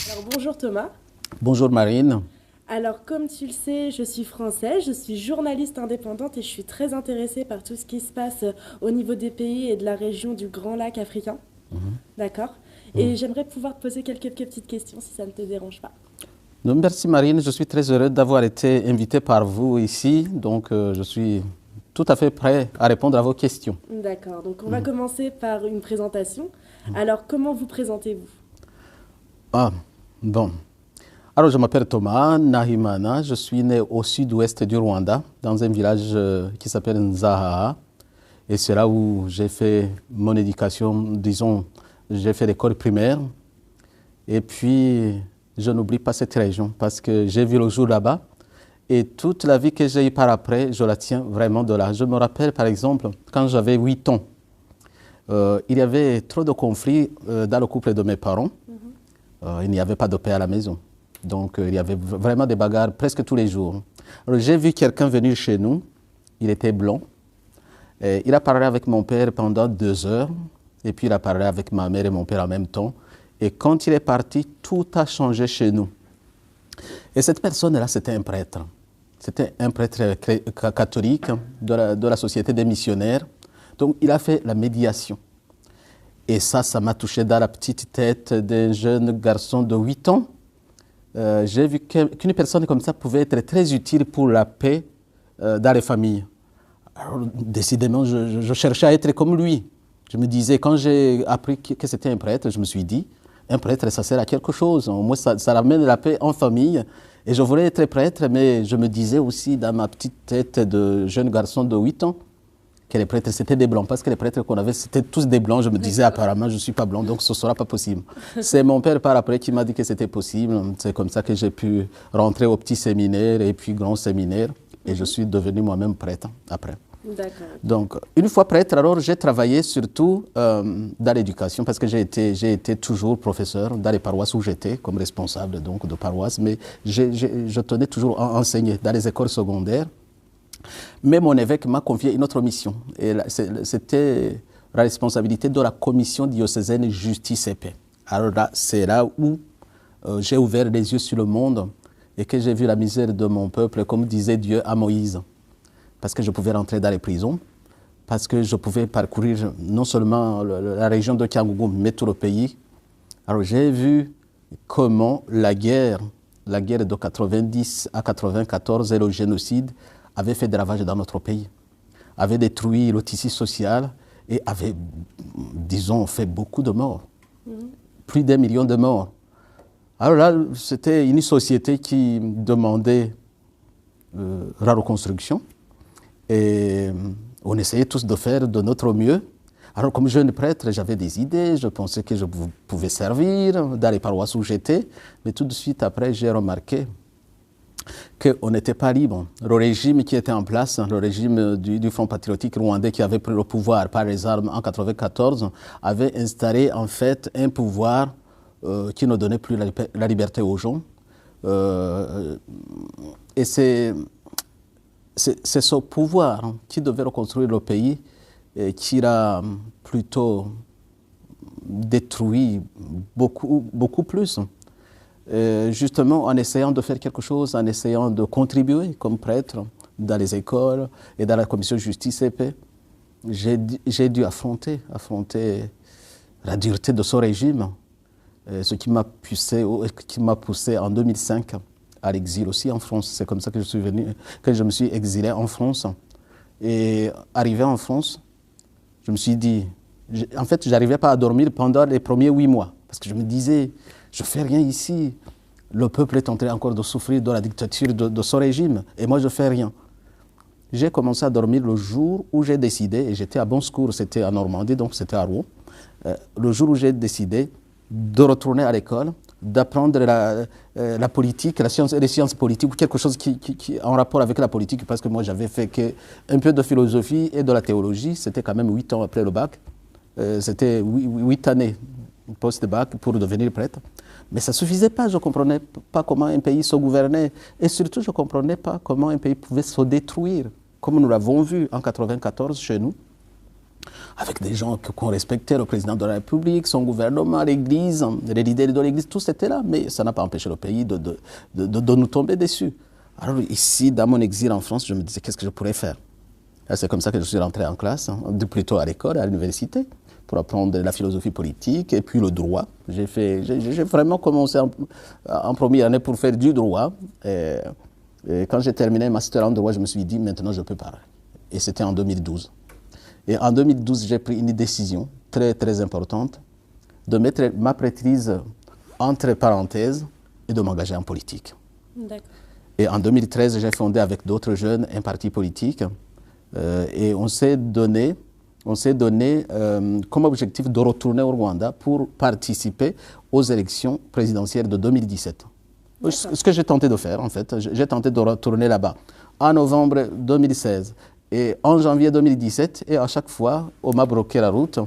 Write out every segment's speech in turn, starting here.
Alors bonjour Thomas. Bonjour Marine. Alors comme tu le sais, je suis française, je suis journaliste indépendante et je suis très intéressée par tout ce qui se passe au niveau des pays et de la région du Grand Lac africain. D'accord? Et j'aimerais pouvoir te poser quelques petites questions si ça ne te dérange pas. Donc, merci Marine, je suis très heureux d'avoir été invité par vous ici. Donc je suis tout à fait prêt à répondre à vos questions. D'accord, donc on va commencer par une présentation. Alors comment vous présentez-vous? Ah, bon. Alors je m'appelle Thomas Nahimana, je suis né au sud-ouest du Rwanda, dans un village qui s'appelle Nzahaha. Et c'est là où j'ai fait mon éducation, disons, j'ai fait l'école primaire. Et puis, je n'oublie pas cette région parce que j'ai vu le jour là-bas. Et toute la vie que j'ai eue par après, je la tiens vraiment de là. Je me rappelle, par exemple, quand j'avais 8 ans, il y avait trop de conflits dans le couple de mes parents. Il n'y avait pas de paix à la maison. Donc, il y avait vraiment des bagarres presque tous les jours. Alors, j'ai vu quelqu'un venir chez nous. Il était blanc. Et il a parlé avec mon père pendant 2 heures. Et puis, il a parlé avec ma mère et mon père en même temps. Et quand il est parti, tout a changé chez nous. Et cette personne-là, c'était un prêtre. C'était un prêtre catholique de la Société des missionnaires. Donc, il a fait la médiation. Et ça m'a touché dans la petite tête d'un jeune garçon de 8 ans. J'ai vu qu'une personne comme ça pouvait être très utile pour la paix dans les familles. Alors, décidément, je cherchais à être comme lui. Je me disais, quand j'ai appris que c'était un prêtre, je me suis dit, un prêtre, ça sert à quelque chose. Au moins, ça ramène la paix en famille. Et je voulais être prêtre, mais je me disais aussi dans ma petite tête de jeune garçon de 8 ans que les prêtres, c'était des blancs. Parce que les prêtres qu'on avait, c'était tous des blancs. Je me disais, apparemment, je ne suis pas blanc, donc ce ne sera pas possible. C'est mon père, par après, qui m'a dit que c'était possible. C'est comme ça que j'ai pu rentrer au petit séminaire et puis grand séminaire. Et je suis devenu moi-même prêtre après. D'accord. Donc, une fois prêtre, alors j'ai travaillé surtout dans l'éducation parce que j'ai été toujours professeur dans les paroisses où j'étais comme responsable donc, de paroisse, mais je tenais toujours à enseigner dans les écoles secondaires. Mais mon évêque m'a confié une autre mission et c'était la responsabilité de la commission diocésaine Justice et Paix. Alors là, c'est là où j'ai ouvert les yeux sur le monde et que j'ai vu la misère de mon peuple, comme disait Dieu à Moïse. Parce que je pouvais rentrer dans les prisons, parce que je pouvais parcourir non seulement la région de Kyangougou, mais tout le pays. Alors j'ai vu comment la guerre de 90 à 94 et le génocide avaient fait des ravages dans notre pays, avaient détruit le tissu social et avaient, disons, fait beaucoup de morts, plus d'1 million de morts. Alors là, c'était une société qui demandait la reconstruction. Et on essayait tous de faire de notre mieux. Alors, comme jeune prêtre, j'avais des idées, je pensais que je pouvais servir dans les paroisses où j'étais. Mais tout de suite après, j'ai remarqué qu'on n'était pas libre. Le régime qui était en place, le régime du Front patriotique rwandais qui avait pris le pouvoir par les armes en 1994, avait installé en fait un pouvoir qui ne donnait plus la liberté aux gens. Et c'est ce pouvoir qui devait reconstruire le pays qui l'a plutôt détruit beaucoup plus. Justement, en essayant de faire quelque chose, en essayant de contribuer comme prêtre dans les écoles et dans la commission justice et paix, j'ai dû affronter la dureté de ce régime, ce qui m'a poussé en 2005 à l'exil aussi en France. C'est comme ça que je me suis exilé en France. Et arrivé en France, je me suis dit, en fait, je n'arrivais pas à dormir pendant les premiers 8 mois. Parce que je me disais, je ne fais rien ici. Le peuple est en train encore de souffrir de la dictature de ce régime. Et moi, je ne fais rien. J'ai commencé à dormir le jour où j'ai décidé, et j'étais à Bon Secours, c'était en Normandie, donc c'était à Rouen. Le jour où j'ai décidé de retourner à l'école, d'apprendre la politique, les sciences politiques, ou quelque chose qui en rapport avec la politique, parce que moi j'avais fait un peu de philosophie et de la théologie, c'était quand même 8 ans après le bac, c'était 8 années post-bac pour devenir prêtre. Mais ça ne suffisait pas, je ne comprenais pas comment un pays se gouvernait, et surtout je ne comprenais pas comment un pays pouvait se détruire, comme nous l'avons vu en 1994 chez nous. avec des gens qu'on respectait, le président de la République, son gouvernement, l'Église, les leaders de l'Église, tous étaient là. Mais ça n'a pas empêché le pays de nous tomber dessus. Alors ici, dans mon exil en France, je me disais, qu'est-ce que je pourrais faire? C'est comme ça que je suis rentré en classe, plutôt à l'école, à l'université, pour apprendre la philosophie politique et puis le droit. J'ai vraiment commencé en première année pour faire du droit. Et quand j'ai terminé un master en droit, je me suis dit, maintenant je peux parler. Et c'était en 2012. Et en 2012, j'ai pris une décision très, très importante de mettre ma prêtrise entre parenthèses et de m'engager en politique. Et en 2013, j'ai fondé avec d'autres jeunes un parti politique et on s'est donné comme objectif de retourner au Rwanda pour participer aux élections présidentielles de 2017. Ce que j'ai tenté de faire, en fait, j'ai tenté de retourner là-bas en novembre 2016. Et en janvier 2017, et à chaque fois, on m'a bloqué la route.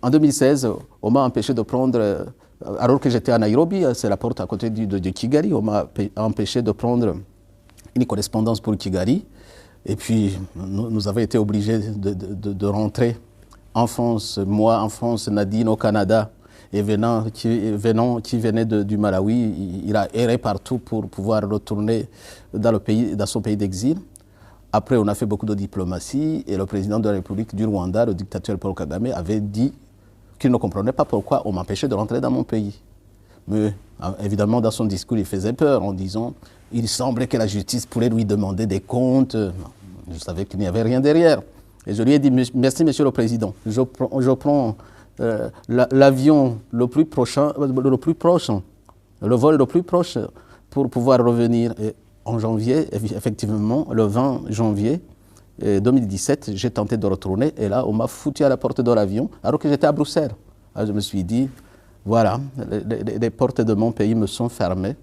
En 2016, on m'a empêché de prendre, alors que j'étais à Nairobi, c'est la porte à côté de Kigali, on m'a empêché de prendre une correspondance pour Kigali. Et puis, nous avons été obligés de rentrer en France, moi en France, Nadine au Canada, et qui venait du Malawi, il a erré partout pour pouvoir retourner dans son pays d'exil. Après, on a fait beaucoup de diplomatie et le président de la République du Rwanda, le dictateur Paul Kagame, avait dit qu'il ne comprenait pas pourquoi on m'empêchait de rentrer dans mon pays. Mais évidemment, dans son discours, il faisait peur en disant il semblait que la justice pourrait lui demander des comptes. Je savais qu'il n'y avait rien derrière. Et je lui ai dit merci, monsieur le président. Je prends l'avion le plus proche, le vol le plus proche pour pouvoir revenir. Et en janvier, effectivement, le 20 janvier 2017, j'ai tenté de retourner et là, on m'a foutu à la porte de l'avion alors que j'étais à Bruxelles. Alors, je me suis dit, voilà, les portes de mon pays me sont fermées.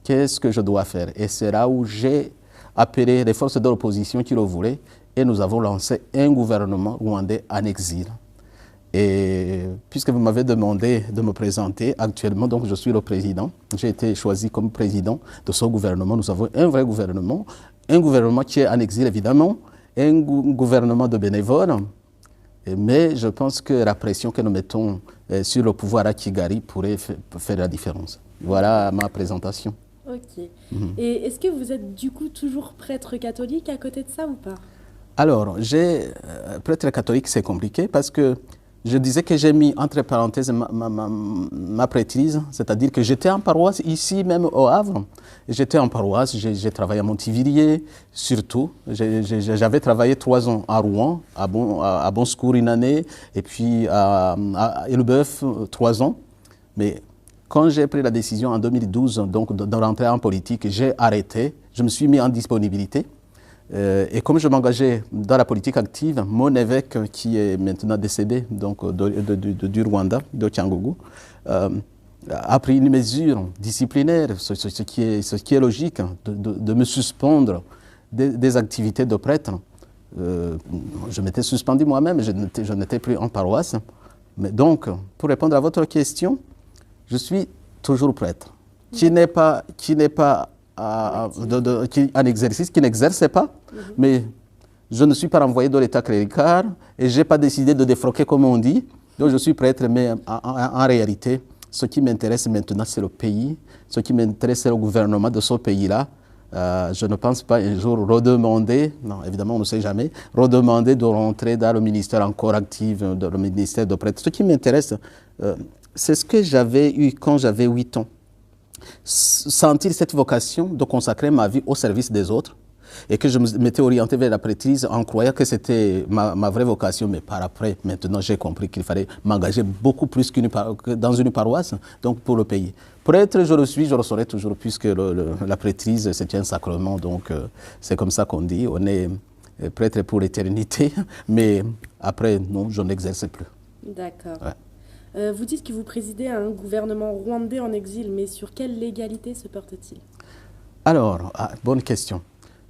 Qu'est-ce que je dois faire? Et c'est là où j'ai appelé les forces de l'opposition qui le voulaient et nous avons lancé un gouvernement rwandais en exil. Et puisque vous m'avez demandé de me présenter, actuellement, donc je suis le président. J'ai été choisi comme président de ce gouvernement. Nous avons un vrai gouvernement, un gouvernement qui est en exil évidemment, un gouvernement de bénévoles. Mais je pense que la pression que nous mettons sur le pouvoir à Kigali pourrait faire la différence. Voilà ma présentation. Ok. Et est-ce que vous êtes du coup toujours prêtre catholique à côté de ça ou pas? Alors, prêtre catholique, c'est compliqué parce que je disais que j'ai mis entre parenthèses ma prêtrise, c'est-à-dire que j'étais en paroisse ici même au Havre. J'étais en paroisse, j'ai travaillé à Montivilliers, surtout. J'avais travaillé 3 ans à Rouen, à Bon Secours une année, et puis à Elbeuf 3 ans. Mais quand j'ai pris la décision en 2012 donc, de rentrer en politique, j'ai arrêté, je me suis mis en disponibilité. Et comme je m'engageais dans la politique active, mon évêque, qui est maintenant décédé donc, du Rwanda, de Cyangugu, a pris une mesure disciplinaire, ce qui est logique, de me suspendre des activités de prêtre. Je m'étais suspendu moi-même, je n'étais plus en paroisse. Mais donc, pour répondre à votre question, je suis toujours prêtre, qui n'est pas en exercice, qui n'exerce pas, mais je ne suis pas renvoyé de l'état clérical et je n'ai pas décidé de défroquer comme on dit. Donc je suis prêtre, mais en réalité, ce qui m'intéresse maintenant, c'est le pays. Ce qui m'intéresse, c'est le gouvernement de ce pays-là. Je ne pense pas un jour redemander, non, évidemment, on ne sait jamais, redemander de rentrer dans le ministère encore actif, dans le ministère de prêtre. Ce qui m'intéresse, c'est ce que j'avais eu quand j'avais 8 ans. Sentir cette vocation de consacrer ma vie au service des autres et que je m'étais orienté vers la prêtrise en croyant que c'était ma vraie vocation. Mais par après, maintenant, j'ai compris qu'il fallait m'engager beaucoup plus que dans une paroisse, donc pour le pays. Prêtre, je le suis, je le serai toujours, puisque la prêtrise, c'est un sacrement, donc c'est comme ça qu'on dit. On est prêtre pour l'éternité, mais après, non, je n'exerce plus. D'accord. Ouais. Vous dites que vous présidez un gouvernement rwandais en exil, mais sur quelle légalité se porte-t-il? Alors, bonne question.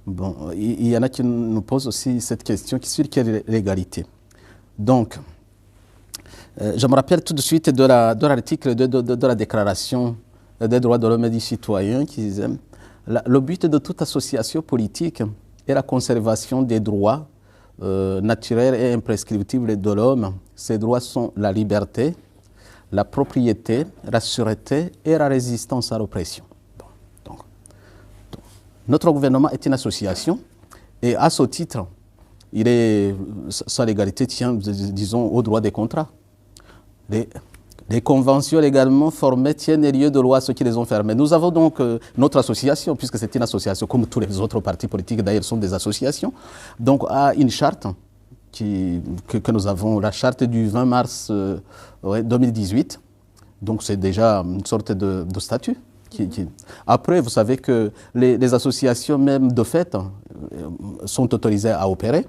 Bon, il y en a qui nous posent aussi cette question, sur quelle légalité. Donc, je me rappelle tout de suite de l'article de la Déclaration des droits de l'homme et du citoyen qui disait « Le but de toute association politique est la conservation des droits naturels et imprescriptibles de l'homme. Ces droits sont la liberté, la propriété, la sûreté et la résistance à l'oppression. Donc, notre gouvernement est une association et à ce titre, sa légalité tient, disons, au droit des contrats. Les conventions légalement formées tiennent lieu de loi à ceux qui les ont fermées. Nous avons donc notre association, puisque c'est une association, comme tous les autres partis politiques d'ailleurs sont des associations, donc a une charte que nous avons, la charte du 20 mars 2018. Donc c'est déjà une sorte de statut. Après, vous savez que les associations même de fait sont autorisées à opérer.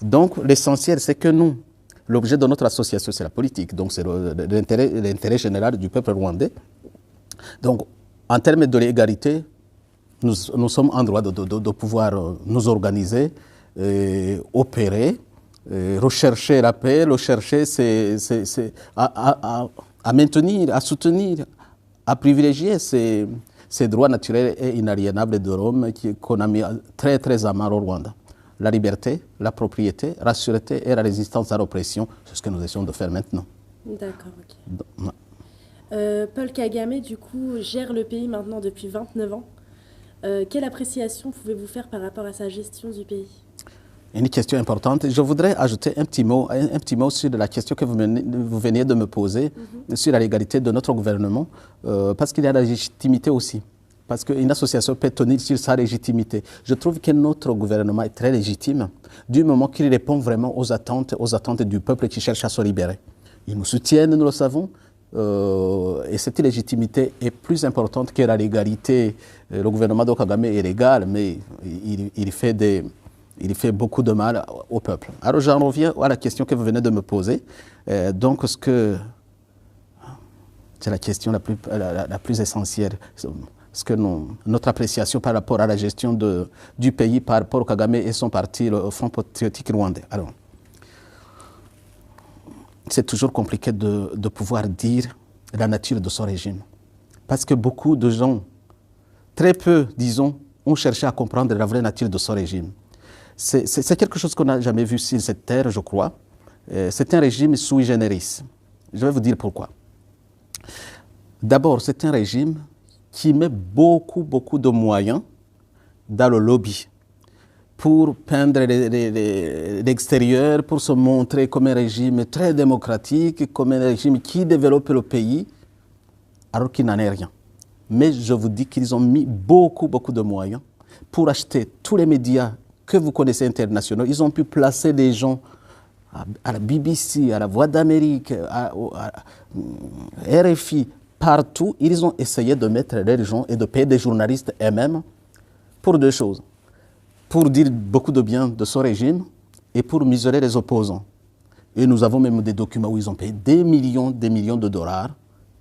Donc l'essentiel, c'est que nous, l'objet de notre association, c'est la politique. Donc c'est l'intérêt général du peuple rwandais. Donc en termes de l'égalité, nous sommes en droit de pouvoir nous organiser, opérer, rechercher la paix, rechercher à maintenir, à soutenir, à privilégier ces droits naturels et inaliénables de l'homme qu'on a mis très très à mal au Rwanda. La liberté, la propriété, la sûreté et la résistance à l'oppression, c'est ce que nous essayons de faire maintenant. D'accord, ok. Paul Kagame, du coup, gère le pays maintenant depuis 29 ans. Quelle appréciation pouvez-vous faire par rapport à sa gestion du pays? Une question importante. Je voudrais ajouter un petit mot sur la question que vous veniez de me poser, sur la légalité de notre gouvernement, parce qu'il y a la légitimité aussi. Parce qu'une association peut tenir sur sa légitimité. Je trouve que notre gouvernement est très légitime, du moment qu'il répond vraiment aux attentes du peuple qui cherche à se libérer. Ils nous soutiennent, nous le savons, et cette légitimité est plus importante que la légalité. Le gouvernement de Kagame est légal, mais il fait beaucoup de mal au peuple. Alors j'en reviens à la question que vous venez de me poser. Donc c'est la question la plus essentielle. Parce que notre appréciation par rapport à la gestion du pays par Paul Kagame et son parti, le Front patriotique rwandais. Alors, c'est toujours compliqué de pouvoir dire la nature de son régime. Parce que beaucoup de gens, très peu, disons, ont cherché à comprendre la vraie nature de son régime. C'est quelque chose qu'on n'a jamais vu sur cette terre, je crois. C'est un régime sui generis. Je vais vous dire pourquoi. D'abord, c'est un régime qui met beaucoup de moyens dans le lobby pour peindre l'extérieur, pour se montrer comme un régime très démocratique, comme un régime qui développe le pays, alors qu'il n'en est rien. Mais je vous dis qu'ils ont mis beaucoup de moyens pour acheter tous les médias que vous connaissez internationaux. Ils ont pu placer des gens à la BBC, à la Voix d'Amérique, à RFI, partout. Ils ont essayé de mettre les gens et de payer des journalistes eux-mêmes pour deux choses. Pour dire beaucoup de bien de ce régime et pour mesurer les opposants. Et nous avons même des documents où ils ont payé des millions de dollars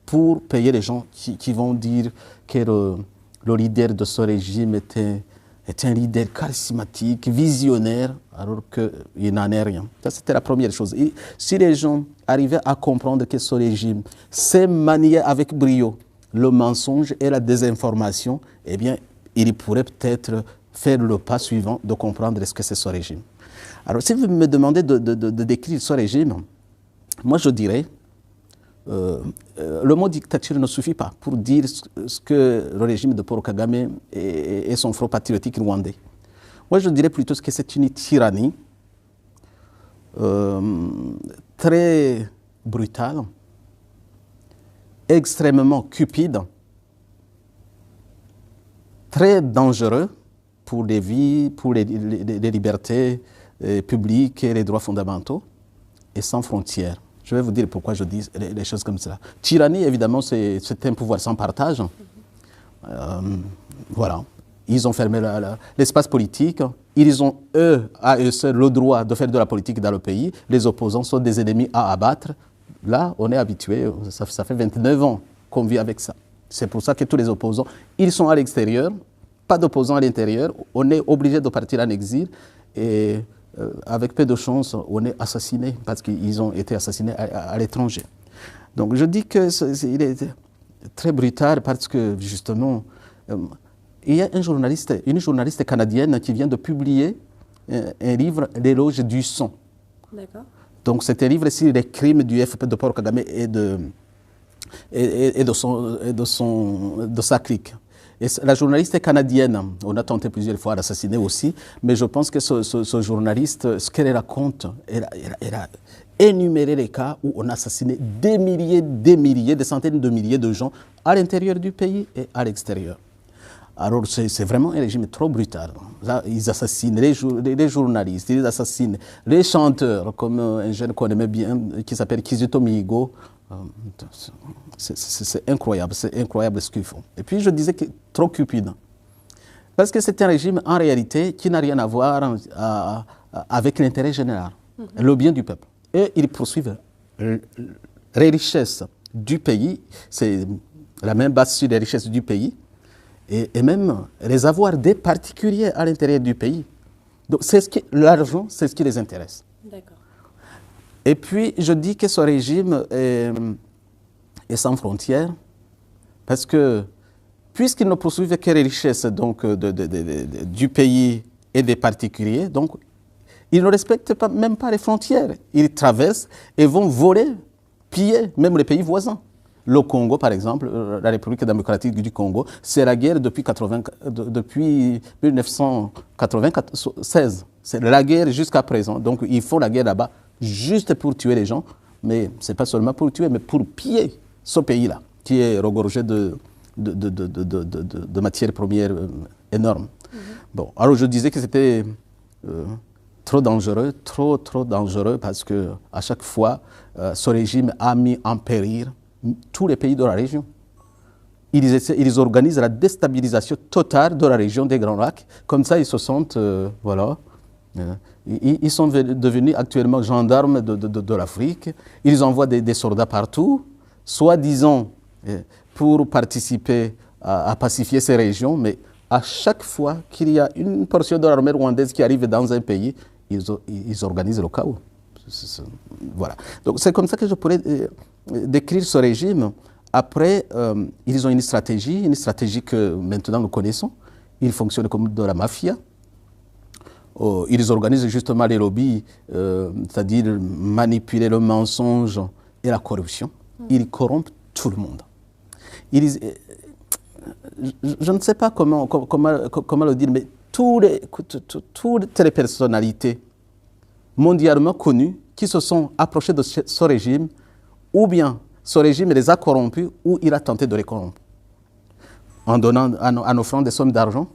pour payer les gens qui vont dire que le leader de ce régime était un leader charismatique, visionnaire, alors qu'il n'en est rien. Ça, c'était la première chose. Et si les gens arrivaient à comprendre que ce régime sait manier avec brio le mensonge et la désinformation, eh bien, ils pourraient peut-être faire le pas suivant de comprendre ce que c'est ce régime. Alors, si vous me demandez de décrire ce régime, moi, je dirais le mot dictature ne suffit pas pour dire ce que le régime de Paul Kagame et son front patriotique rwandais. Moi, je dirais plutôt que c'est une tyrannie très brutale, extrêmement cupide, très dangereuse pour les vies, pour les libertés publiques et les droits fondamentaux, et sans frontières. Je vais vous dire pourquoi je dis les choses comme cela. Tyrannie, évidemment, c'est un pouvoir sans partage. Voilà. Ils ont fermé l'espace politique. Ils ont, à eux seuls, le droit de faire de la politique dans le pays. Les opposants sont des ennemis à abattre. Là, on est habitué. Ça fait 29 ans qu'on vit avec ça. C'est pour ça que tous les opposants, ils sont à l'extérieur. Pas d'opposants à l'intérieur. On est obligé de partir en exil. Et avec peu de chance, on est assassiné parce qu'ils ont été assassinés à l'étranger. Donc je dis qu'il est très brutal parce que justement, il y a une journaliste canadienne qui vient de publier un livre, L'éloge du sang. D'accord. Donc c'est un livre sur les crimes du FP de Paul Kagame et de sa clique. Et la journaliste est canadienne, on a tenté plusieurs fois d'assassiner aussi, mais je pense que ce journaliste, ce qu'elle raconte, elle a énuméré les cas où on a assassiné des milliers, des centaines de milliers de gens à l'intérieur du pays et à l'extérieur. Alors c'est vraiment un régime trop brutal. Là, ils assassinent les journalistes, ils assassinent les chanteurs, comme un jeune qu'on aimait bien, qui s'appelle Kizito Mihigo. C'est incroyable ce qu'ils font. Et puis je disais que trop cupide. Parce que c'est un régime en réalité qui n'a rien à voir avec l'intérêt général, le bien du peuple. Et ils poursuivent les richesses du pays, c'est la même base sur les richesses du pays, et même les avoirs des particuliers à l'intérieur du pays. Donc l'argent, c'est ce qui les intéresse. D'accord. Et puis je dis que ce régime est sans frontières, parce que puisqu'ils ne poursuivent que les richesses donc, du pays et des particuliers, donc ils ne respectent même pas les frontières. Ils traversent et vont voler, piller même les pays voisins. Le Congo, par exemple, la République démocratique du Congo, c'est la guerre depuis 1996. C'est la guerre jusqu'à présent. Donc ils font la guerre là-bas juste pour tuer les gens, mais ce n'est pas seulement pour tuer, mais pour piller ce pays-là, qui est regorgé de matières premières énormes. Bon, alors je disais que c'était trop dangereux, trop dangereux, parce que à chaque fois, ce régime a mis en péril tous les pays de la région. Ils organisent la déstabilisation totale de la région des Grands Lacs. Comme ça, ils se sentent, voilà. Ils sont devenus actuellement gendarmes de l'Afrique. Ils envoient des soldats partout, soi-disant pour participer à pacifier ces régions, mais à chaque fois qu'il y a une portion de l'armée rwandaise qui arrive dans un pays, ils organisent le chaos. Voilà. Donc c'est comme ça que je pourrais décrire ce régime. Après, ils ont une stratégie que maintenant nous connaissons. Ils fonctionnent comme de la mafia. Ils organisent justement les lobbies, c'est-à-dire manipuler le mensonge et la corruption. Ils corrompent tout le monde. Je ne sais pas comment le dire, mais toutes les personnalités mondialement connues qui se sont approchées de ce régime, ou bien ce régime les a corrompus, ou il a tenté de les corrompre. En offrant des sommes d'argent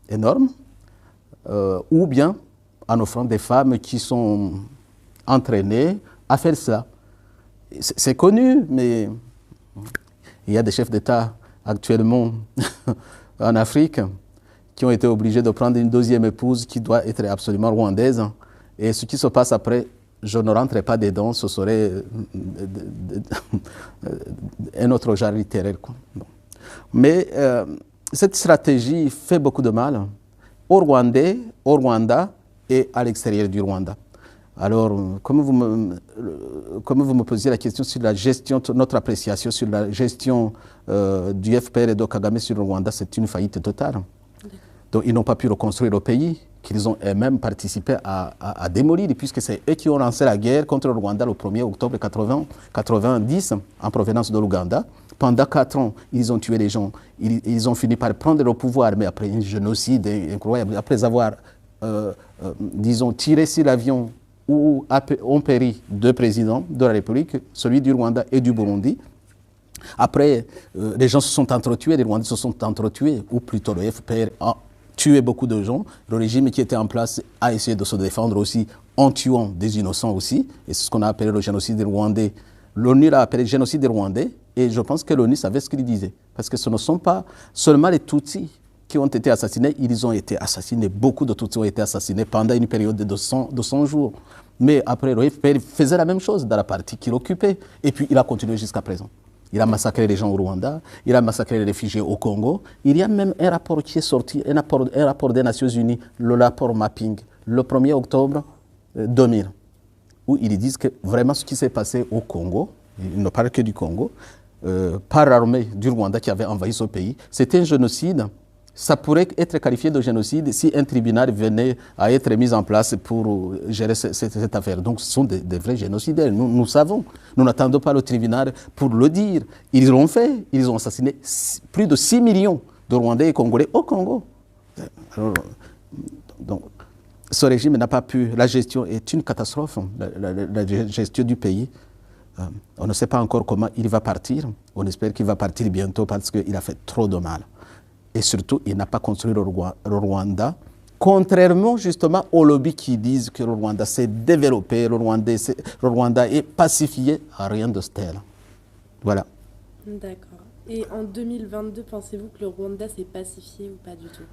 énormes, ou bien en offrant des femmes qui sont entraînées à faire cela. C'est connu, mais il y a des chefs d'État actuellement en Afrique qui ont été obligés de prendre une deuxième épouse qui doit être absolument rwandaise. Et ce qui se passe après, je ne rentrerai pas dedans, ce serait un autre genre littéraire, quoi. Bon. Mais cette stratégie fait beaucoup de mal au Rwanda et à l'extérieur du Rwanda. Alors, comme vous me posiez la question sur la gestion, notre appréciation sur la gestion du FPR et de Kagame sur le Rwanda, c'est une faillite totale. Donc, ils n'ont pas pu reconstruire le pays, qu'ils ont eux-mêmes participé à démolir, puisque c'est eux qui ont lancé la guerre contre le Rwanda le 1er octobre 1990 en provenance de l'Ouganda. Pendant 4 ans, ils ont tué les gens. Ils ont fini par prendre le pouvoir, mais après un génocide incroyable, après avoir, disons, tiré sur l'avion où ont péri 2 présidents de la République, celui du Rwanda et du Burundi. Après, les gens se sont entretués, les Rwandais se sont entretués, ou plutôt le FPR a tué beaucoup de gens. Le régime qui était en place a essayé de se défendre aussi en tuant des innocents aussi. Et c'est ce qu'on a appelé le génocide rwandais. L'ONU l'a appelé génocide rwandais, et je pense que l'ONU savait ce qu'il disait. Parce que ce ne sont pas seulement les Tutsis qui ont été assassinés, ils ont été assassinés, beaucoup de Tutsis ont été assassinés pendant une période de 100 jours. Mais après, le FPR faisait la même chose dans la partie qu'il occupait, et puis il a continué jusqu'à présent. Il a massacré les gens au Rwanda, il a massacré les réfugiés au Congo. Il y a même un rapport qui est sorti, un rapport des Nations Unies, le rapport Mapping, le 1er octobre 2000, où ils disent que vraiment ce qui s'est passé au Congo, ils ne parlent que du Congo, par l'armée du Rwanda qui avait envahi ce pays, c'était un génocide ça pourrait être qualifié de génocide si un tribunal venait à être mis en place pour gérer cette affaire. Donc ce sont des vrais génocidaires, nous savons. Nous n'attendons pas le tribunal pour le dire. Ils l'ont fait, ils ont assassiné plus de 6 millions de Rwandais et Congolais au Congo. Alors, donc, ce régime n'a pas pu, la gestion est une catastrophe, la gestion du pays. On ne sait pas encore comment il va partir. On espère qu'il va partir bientôt parce qu'il a fait trop de mal. Et surtout, il n'a pas construit le Rwanda, contrairement justement aux lobbies qui disent que le Rwanda s'est développé, le Rwanda est pacifié, rien de tel. Voilà. D'accord. Et en 2022, pensez-vous que le Rwanda s'est pacifié ou pas du tout?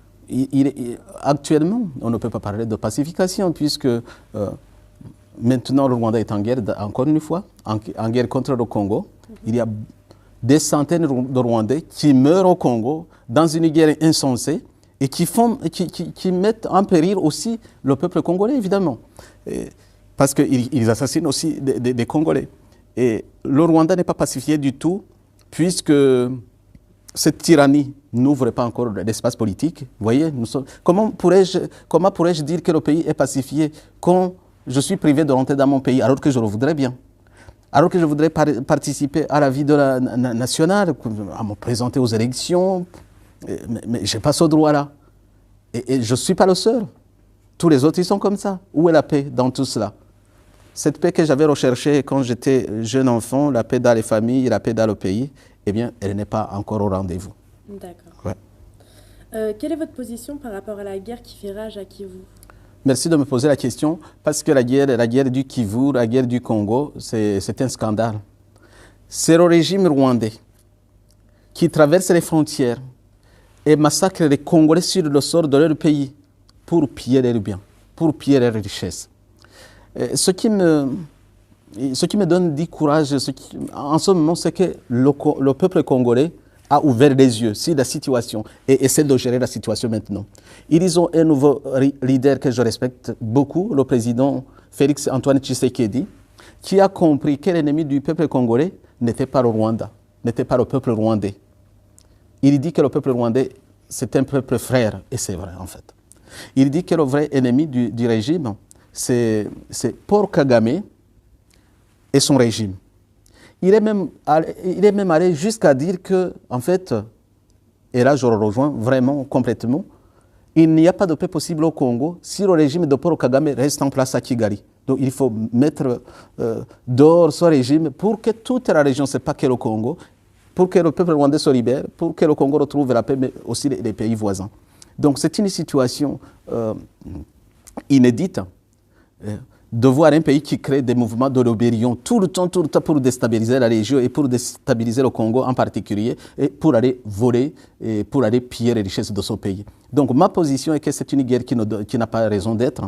Actuellement, on ne peut pas parler de pacification puisque maintenant le Rwanda est en guerre, encore une fois, en guerre contre le Congo. Il y a des centaines de Rwandais qui meurent au Congo dans une guerre insensée et qui mettent en péril aussi le peuple congolais, évidemment. Parce qu'ils assassinent aussi des Congolais. Et le Rwanda n'est pas pacifié du tout puisque cette tyrannie n'ouvre pas encore l'espace politique. Vous voyez, comment pourrais-je dire que le pays est pacifié quand je suis privé de rentrer dans mon pays alors que je le voudrais bien? Alors que je voudrais participer à la vie nationale, à me présenter aux élections, mais je n'ai pas ce droit-là. Et je ne suis pas le seul. Tous les autres, ils sont comme ça. Où est la paix dans tout cela? Cette paix que j'avais recherchée quand j'étais jeune enfant, la paix dans les familles, la paix dans le pays, eh bien, elle n'est pas encore au rendez-vous. D'accord. Ouais. Quelle est votre position par rapport à la guerre qui fait rage à Kivu? Merci de me poser la question, parce que la guerre du Kivu, la guerre du Congo, c'est un scandale. C'est le régime rwandais qui traverse les frontières et massacre les Congolais sur le sort de leur pays pour piller leurs biens, pour piller leurs richesses. Ce qui me donne du courage en ce moment, c'est que le peuple congolais a ouvert les yeux sur la situation et essaie de gérer la situation maintenant. Ils ont un nouveau leader que je respecte beaucoup, le président Félix Antoine Tshisekedi, qui a compris que l'ennemi du peuple congolais n'était pas le Rwanda, n'était pas le peuple rwandais. Il dit que le peuple rwandais, c'est un peuple frère, et c'est vrai en fait. Il dit que le vrai ennemi du régime, c'est Paul Kagame et son régime. Il est même allé jusqu'à dire que, en fait, et là je le rejoins vraiment complètement, il n'y a pas de paix possible au Congo si le régime de Paul Kagame reste en place à Kigali. Donc il faut mettre dehors ce régime pour que toute la région, ce n'est pas que le Congo, pour que le peuple rwandais se libère, pour que le Congo retrouve la paix, mais aussi les pays voisins. Donc c'est une situation inédite. De voir un pays qui crée des mouvements de rébellion tout le temps pour déstabiliser la région et pour déstabiliser le Congo en particulier et pour aller voler et pour aller piller les richesses de son pays. Donc ma position est que c'est une guerre qui n'a pas raison d'être,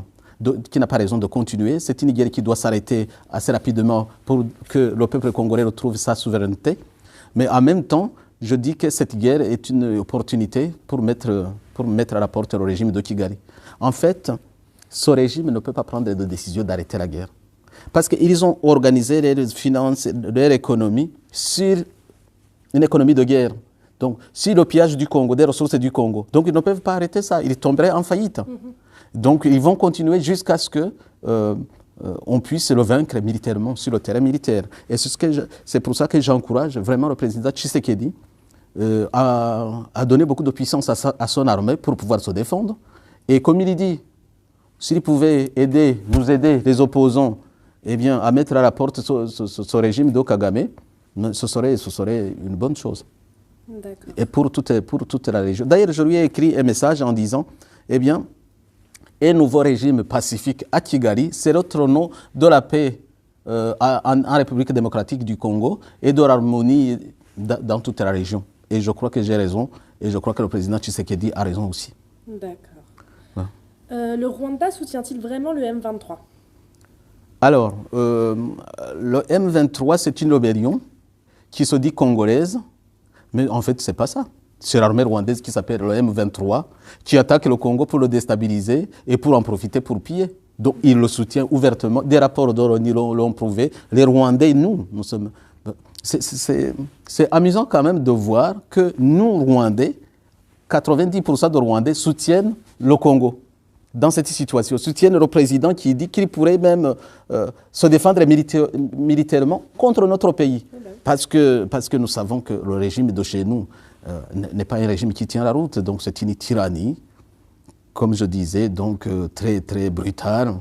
qui n'a pas raison de continuer. C'est une guerre qui doit s'arrêter assez rapidement pour que le peuple congolais retrouve sa souveraineté. Mais en même temps, je dis que cette guerre est une opportunité pour mettre à la porte le régime de Kigali. En fait, ce régime ne peut pas prendre de décision d'arrêter la guerre. Parce qu'ils ont organisé leurs finances, leur économie sur une économie de guerre. Donc, sur le pillage du Congo, des ressources du Congo. Donc, ils ne peuvent pas arrêter ça. Ils tomberaient en faillite. Donc, ils vont continuer jusqu'à ce qu'on puisse le vaincre militairement sur le terrain militaire. Et c'est pour ça que j'encourage vraiment le président Tshisekedi à donner beaucoup de puissance à son armée pour pouvoir se défendre. Et comme il dit, s'il pouvait nous aider, les opposants, eh bien, à mettre à la porte ce régime de Kagame, ce serait une bonne chose. Et pour toute la région. D'ailleurs, je lui ai écrit un message en disant, eh bien, un nouveau régime pacifique à Kigali, c'est l'autre nom de la paix en République démocratique du Congo et de l'harmonie dans toute la région. Et je crois que j'ai raison, et je crois que le président Tshisekedi a raison aussi. D'accord. Le Rwanda soutient-il vraiment le M23? Alors, le M23, c'est une rébellion qui se dit congolaise, mais en fait, ce n'est pas ça. C'est l'armée rwandaise qui s'appelle le M23, qui attaque le Congo pour le déstabiliser et pour en profiter pour piller. Donc, il le soutient ouvertement. Des rapports d'ONU l'ont prouvé. Les Rwandais, nous sommes... C'est amusant quand même de voir que nous, Rwandais, 90% des Rwandais soutiennent le Congo dans cette situation, soutiennent le président qui dit qu'il pourrait même se défendre militairement contre notre pays. Parce que nous savons que le régime de chez nous n'est pas un régime qui tient la route, donc c'est une tyrannie, comme je disais, donc très, très brutale,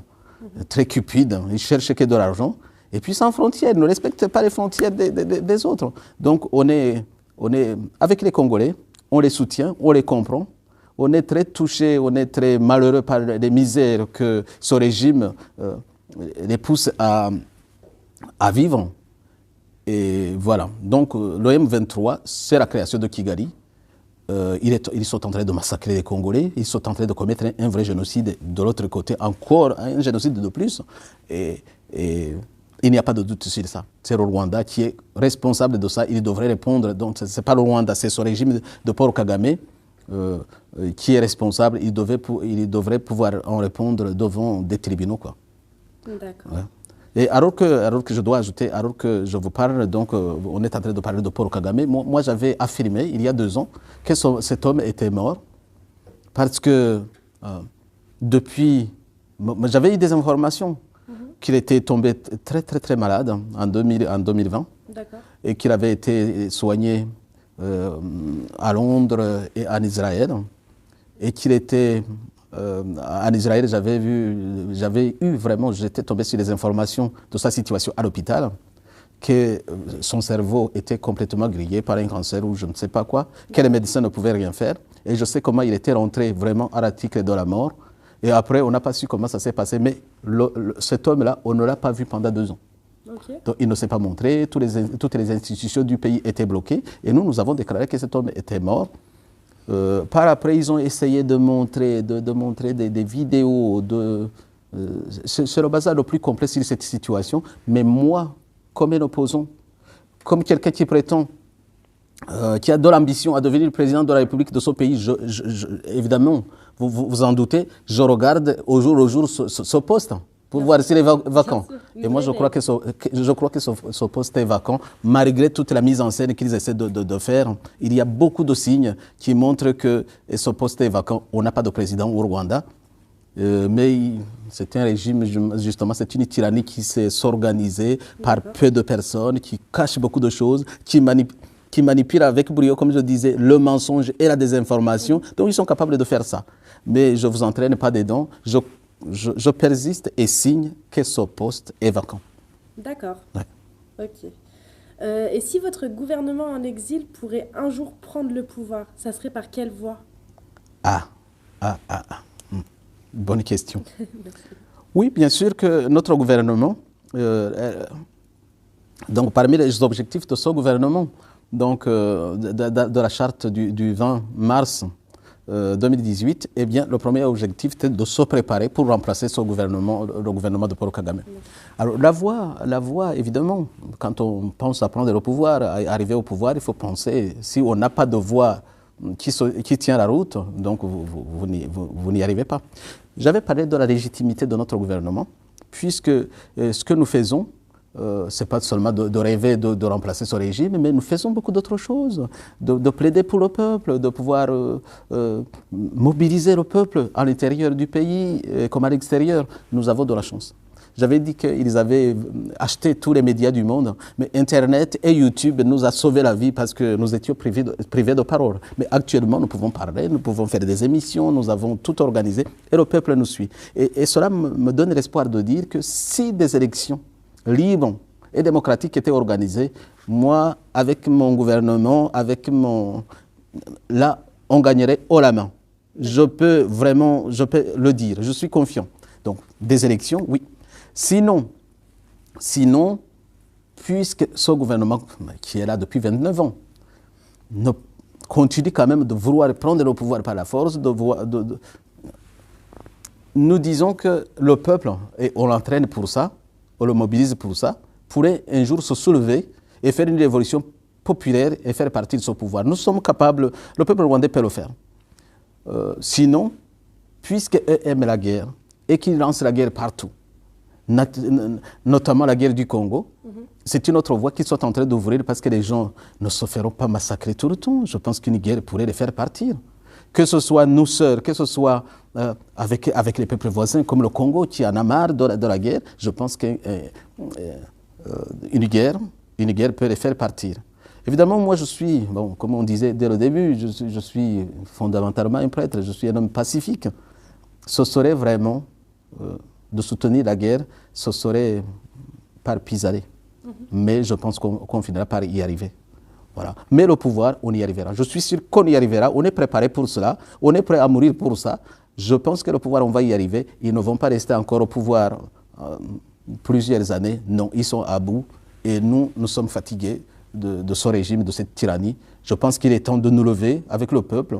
très cupide. Ils cherchent que de l'argent, et puis sans frontières, ne respectent pas les frontières des autres. Donc on est avec les Congolais, on les soutient, on les comprend. On est très touché, on est très malheureux par les misères que ce régime les pousse à vivre. Et voilà. Donc, le M23, c'est la création de Kigali. Ils sont en train de massacrer les Congolais. Ils sont en train de commettre un vrai génocide. De l'autre côté, encore un génocide de plus. Et il n'y a pas de doute sur ça. C'est le Rwanda qui est responsable de ça. Il devrait répondre. Donc, ce n'est pas le Rwanda, c'est ce régime de Paul Kagame. Qui est responsable, il devrait pouvoir en répondre devant des tribunaux, quoi. D'accord. Ouais. Et alors que je dois ajouter, alors que je vous parle, donc on est en train de parler de Paul Kagame, moi j'avais affirmé il y a 2 ans que cet homme était mort parce que depuis, j'avais eu des informations qu'il était tombé très très très malade en 2020 et qu'il avait été soigné à Londres et en Israël, et qu'il était en Israël, j'étais tombé sur les informations de sa situation à l'hôpital, que son cerveau était complètement grillé par un cancer ou je ne sais pas quoi, que les médecins ne pouvaient rien faire, et je sais comment il était rentré vraiment à l'article de la mort, et après on n'a pas su comment ça s'est passé, mais cet homme-là, on ne l'a pas vu pendant 2 ans. Okay. Donc, il ne s'est pas montré, toutes les institutions du pays étaient bloquées et nous avons déclaré que cet homme était mort. Par après, ils ont essayé de montrer des vidéos. C'est le bazar le plus complet sur cette situation. Mais moi, comme un opposant, comme quelqu'un qui prétend, qui a de l'ambition à devenir le président de la République de ce pays, évidemment, vous en doutez, je regarde au jour ce poste. Pour voir s'il est vacant. Et moi, je crois que ce poste est vacant, malgré toute la mise en scène qu'ils essaient de faire. Il y a beaucoup de signes qui montrent que ce poste est vacant. On n'a pas de président au Rwanda, mais c'est un régime, justement, c'est une tyrannie qui s'est organisée par peu de personnes, qui cache beaucoup de choses, qui manipule avec brio, comme je disais, le mensonge et la désinformation. Donc, ils sont capables de faire ça. Mais je ne vous entraîne pas dedans. Je persiste et signe que ce poste est vacant. D'accord. Ouais. Ok. Et si votre gouvernement en exil pourrait un jour prendre le pouvoir, ça serait par quelle voie? Bonne question. Oui, bien sûr que notre gouvernement, donc parmi les objectifs de ce gouvernement, donc de la charte du 20 mars 2018, eh bien, le premier objectif était de se préparer pour remplacer le gouvernement de Paul Kagame. Alors, la voie, évidemment, quand on pense à prendre le pouvoir, à arriver au pouvoir, il faut penser, si on n'a pas de voie qui tient la route, donc vous n'y arrivez pas. J'avais parlé de la légitimité de notre gouvernement, puisque ce que nous faisons, ce n'est pas seulement de rêver de remplacer ce régime, mais nous faisons beaucoup d'autres choses, de plaider pour le peuple, de pouvoir mobiliser le peuple à l'intérieur du pays comme à l'extérieur. Nous avons de la chance. J'avais dit qu'ils avaient acheté tous les médias du monde, mais Internet et YouTube nous a sauvé la vie parce que nous étions privés de parole. Mais actuellement, nous pouvons parler, nous pouvons faire des émissions, nous avons tout organisé et le peuple nous suit. Et cela me donne l'espoir de dire que si des élections libres et démocratiques étaient organisées, moi, avec mon gouvernement, là, on gagnerait haut la main. Je peux le dire, je suis confiant. Donc, des élections, oui. Sinon, puisque ce gouvernement qui est là depuis 29 ans continue quand même de vouloir prendre le pouvoir par la force, nous disons que le peuple, et on l'entraîne pour ça, on le mobilise pour ça, pourrait un jour se soulever et faire une révolution populaire et faire partie de ce pouvoir. Nous sommes capables, le peuple rwandais peut le faire. Sinon, puisqu'eux aiment la guerre et qu'ils lancent la guerre partout, notamment la guerre du Congo, c'est une autre voie qu'ils sont en train d'ouvrir parce que les gens ne se feront pas massacrer tout le temps. Je pense qu'une guerre pourrait les faire partir. que ce soit nous seuls, que ce soit avec les peuples voisins comme le Congo qui en a marre de la guerre, je pense qu'une guerre peut les faire partir. Évidemment, moi je suis, bon, comme on disait dès le début, je suis fondamentalement un prêtre, je suis un homme pacifique. Ce serait vraiment de soutenir la guerre, ce serait par pis-aller. Mais je pense qu'on finira par y arriver. Voilà. Mais le pouvoir, on y arrivera. Je suis sûr qu'on y arrivera. On est préparé pour cela. On est prêt à mourir pour ça. Je pense que le pouvoir, on va y arriver. Ils ne vont pas rester encore au pouvoir plusieurs années. Non, ils sont à bout. Et nous sommes fatigués de ce régime, de cette tyrannie. Je pense qu'il est temps de nous lever avec le peuple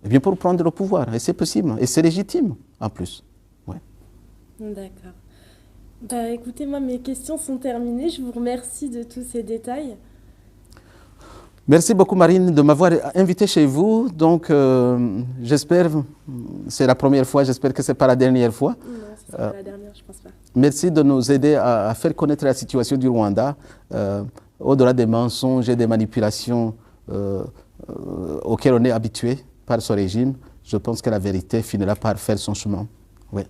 bien pour prendre le pouvoir. Et c'est possible. Et c'est légitime, en plus. Ouais. D'accord. Bah, écoutez, moi, mes questions sont terminées. Je vous remercie de tous ces détails. Merci beaucoup, Marine, de m'avoir invité chez vous. Donc, j'espère, c'est la première fois, j'espère que ce n'est pas la dernière fois. Non, ce ne sera pas la dernière, je ne pense pas. Merci de nous aider à faire connaître la situation du Rwanda, au-delà des mensonges et des manipulations auxquelles on est habitué par ce régime. Je pense que la vérité finira par faire son chemin. Oui.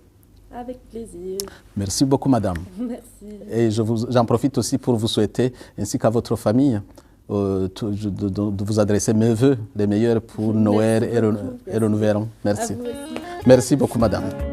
Avec plaisir. Merci beaucoup, madame. Merci. Et j'en profite aussi pour vous souhaiter, ainsi qu'à votre famille, de vous adresser mes vœux les meilleurs pour Noël et le Nouvel An. Merci. Merci beaucoup, madame.